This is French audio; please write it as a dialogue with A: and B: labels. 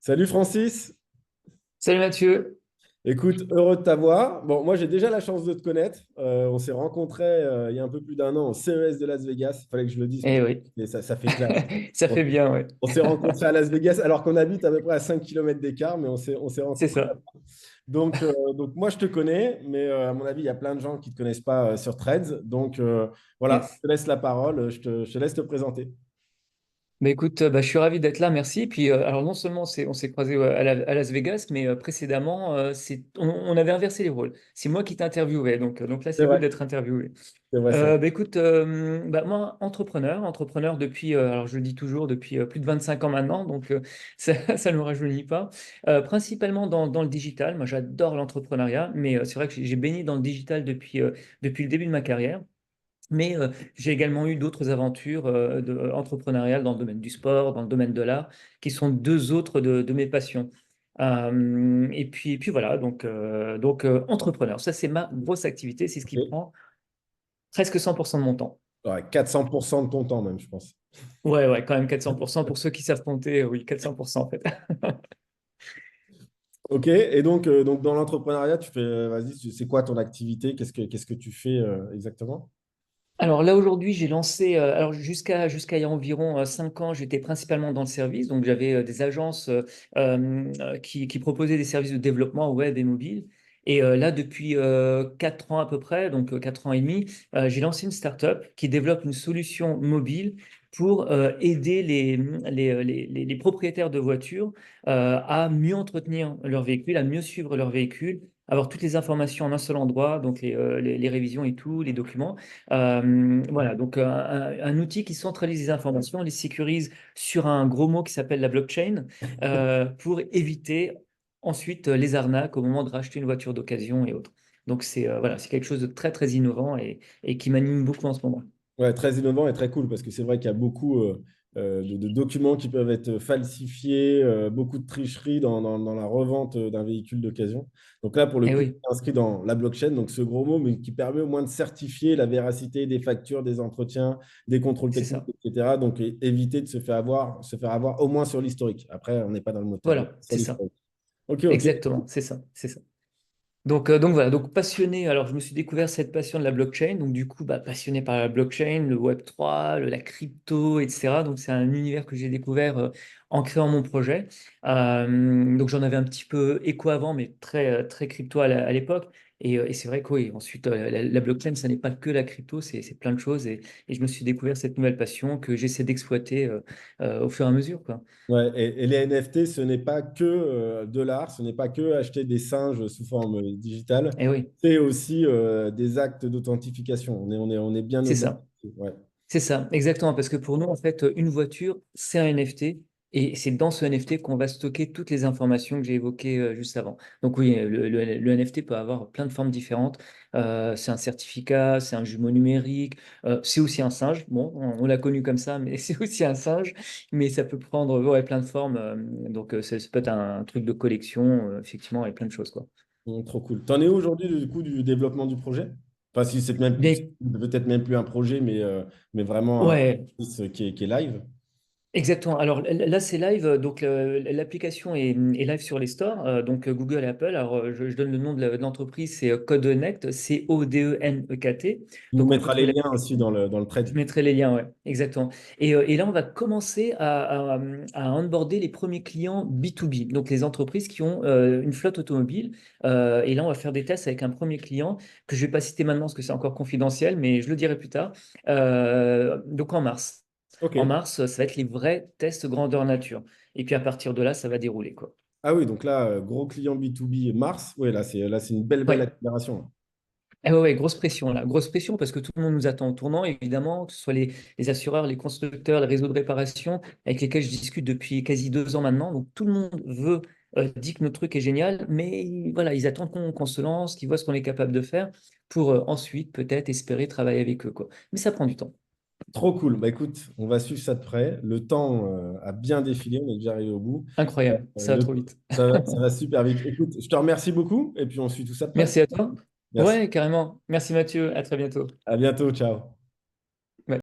A: Salut Francis,
B: Salut Mathieu.
A: écoute, heureux de t'avoir. Bon, moi j'ai déjà la chance de te connaître. On s'est rencontrés il y a un peu plus d'un an au CES de Las Vegas. Il fallait que je le dise
B: Eh
A: parce
B: oui,
A: que ça fait classe.
B: ça
A: On,
B: fait bien, ouais.
A: on s'est rencontrés à Las Vegas alors qu'on habite à peu près à 5 km d'écart, mais on s'est
B: C'est
A: rencontrés.
B: ça.
A: Donc moi je te connais, mais à mon avis il y a plein de gens qui ne te connaissent pas sur Threads. Donc voilà,
B: Yes.
A: je te laisse la parole, je te laisse te présenter.
B: Bah écoute, je suis ravi d'être là, merci. Puis alors non seulement on s'est croisés à Las Vegas, mais précédemment, on avait inversé les rôles. C'est moi qui t'interviewais, donc là
A: C'est
B: c'est cool
A: vrai,
B: d'être interviewé.
A: c'est vrai, c'est vrai.
B: Écoute, moi entrepreneur depuis, alors je le dis toujours, depuis plus de 25 ans maintenant, donc ça ne nous rajeunit pas. Principalement dans le digital, moi j'adore l'entrepreneuriat, mais c'est vrai que j'ai baigné dans le digital depuis le début de ma carrière. Mais j'ai également eu d'autres aventures entrepreneuriales dans le domaine du sport, dans le domaine de l'art, qui sont deux autres de mes passions. Et puis voilà, donc entrepreneur, ça c'est ma grosse activité, c'est ce qui
A: Ok.
B: prend presque 100% de mon temps.
A: Ouais, 400% de ton temps même, je pense.
B: Ouais, ouais, quand même 400% pour ceux qui savent compter, oui, 400% en fait.
A: Ok, et donc dans l'entrepreneuriat, tu fais, vas-y, c'est quoi ton activité? Qu'est-ce que tu fais exactement?
B: Alors là aujourd'hui, j'ai lancé, alors jusqu'à il y a environ 5 ans, j'étais principalement dans le service, donc j'avais des agences qui proposaient des services de développement web et mobile. Et là, depuis 4 ans à peu près, donc 4 ans et demi, j'ai lancé une startup qui développe une solution mobile pour aider les propriétaires de voitures à mieux entretenir leur véhicule, à mieux suivre leur véhicule, avoir toutes les informations en un seul endroit, donc les révisions et tout, les documents. Voilà, donc un outil qui centralise les informations, les sécurise sur un gros mot qui s'appelle la blockchain pour éviter ensuite les arnaques au moment de racheter une voiture d'occasion et autres. Donc c'est voilà, c'est quelque chose de très très innovant et qui m'anime beaucoup en ce moment.
A: Ouais, très innovant et très cool parce que c'est vrai qu'il y a beaucoup de documents qui peuvent être falsifiés, beaucoup de tricheries dans la revente d'un véhicule d'occasion. Donc là, pour le
B: Eh
A: coup,
B: oui,
A: c'est inscrit dans la blockchain, donc ce gros mot, mais qui permet au moins de certifier la véracité des factures, des entretiens, des contrôles
B: c'est
A: techniques,
B: ça.
A: etc. Donc éviter de se faire avoir au moins sur l'historique. Après, on n'est pas dans le moteur, mais
B: Voilà,
A: sur
B: c'est ça.
A: l'historique. Ok, ok.
B: Exactement, c'est ça, c'est ça. Donc voilà, donc passionné, alors je me suis découvert cette passion de la blockchain, donc du coup passionné par la blockchain, le Web3, la crypto, etc. Donc c'est un univers que j'ai découvert en créant mon projet. Donc j'en avais un petit peu écho avant, mais très crypto à l'époque. Et c'est vrai que oui, ensuite la blockchain, ça n'est pas que la crypto, c'est plein de choses. Et je me suis découvert cette nouvelle passion que j'essaie d'exploiter au fur et à mesure, quoi.
A: Ouais, et les NFT, ce n'est pas que de l'art, ce n'est pas que acheter des singes sous forme digitale,
B: Et oui,
A: c'est aussi des actes d'authentification. On est bien
B: c'est
A: au-delà.
B: ça.
A: Ouais.
B: C'est ça, exactement, parce que pour nous, en fait, une voiture, c'est un NFT, et c'est dans ce NFT qu'on va stocker toutes les informations que j'ai évoquées juste avant. Donc oui, le NFT peut avoir plein de formes différentes. C'est un certificat, c'est un jumeau numérique, c'est aussi un singe. Bon, on l'a connu comme ça, mais c'est aussi un singe, mais ça peut prendre ouais, plein de formes. Donc ça peut être un truc de collection, effectivement, et plein de choses, quoi.
A: Trop cool. T'en es où aujourd'hui du coup du développement du projet? Enfin, si c'est même
B: Bien,
A: peut-être même plus un projet, mais vraiment un
B: ouais.
A: service qui est live.
B: Exactement. Alors là, c'est live. Donc l'application est live sur les stores, donc Google et Apple. Alors je donne le nom de l'entreprise, c'est Codenect, Codenekt.
A: Tu nous
B: Donc on peut
A: mettras les
B: trouver
A: liens aussi dans le
B: je
A: trade.
B: mettrai les liens, ouais, exactement. Et là, on va commencer à onboarder les premiers clients B2B, donc les entreprises qui ont une flotte automobile. Et là, on va faire des tests avec un premier client que je ne vais pas citer maintenant parce que c'est encore confidentiel, mais je le dirai plus tard. Donc en mars.
A: Ok.
B: En mars, ça va être les vrais tests grandeur nature. Et puis à partir de là, ça va dérouler, quoi.
A: Ah oui, donc là, gros client B2B Mars. Oui, là c'est une belle
B: Ouais.
A: accélération.
B: Ah ouais, ouais, grosse pression là, grosse pression parce que tout le monde nous attend au tournant, évidemment, que ce soit les assureurs, les constructeurs, les réseaux de réparation avec lesquels je discute depuis quasi 2 ans maintenant. Donc tout le monde dit que notre truc est génial, mais voilà, ils attendent qu'on se lance, qu'ils voient ce qu'on est capable de faire pour ensuite peut-être espérer travailler avec eux, quoi. Mais ça prend du temps.
A: Trop cool. Bah écoute, on va suivre ça de près. Le temps a bien défilé, on est déjà arrivé au bout.
B: Incroyable, ça va
A: Le-
B: trop vite.
A: ça va super vite. Écoute, je te remercie beaucoup et puis on suit tout ça de près.
B: Merci à toi.
A: Merci.
B: Ouais, carrément. Merci Mathieu, à très bientôt.
A: À bientôt. Ciao.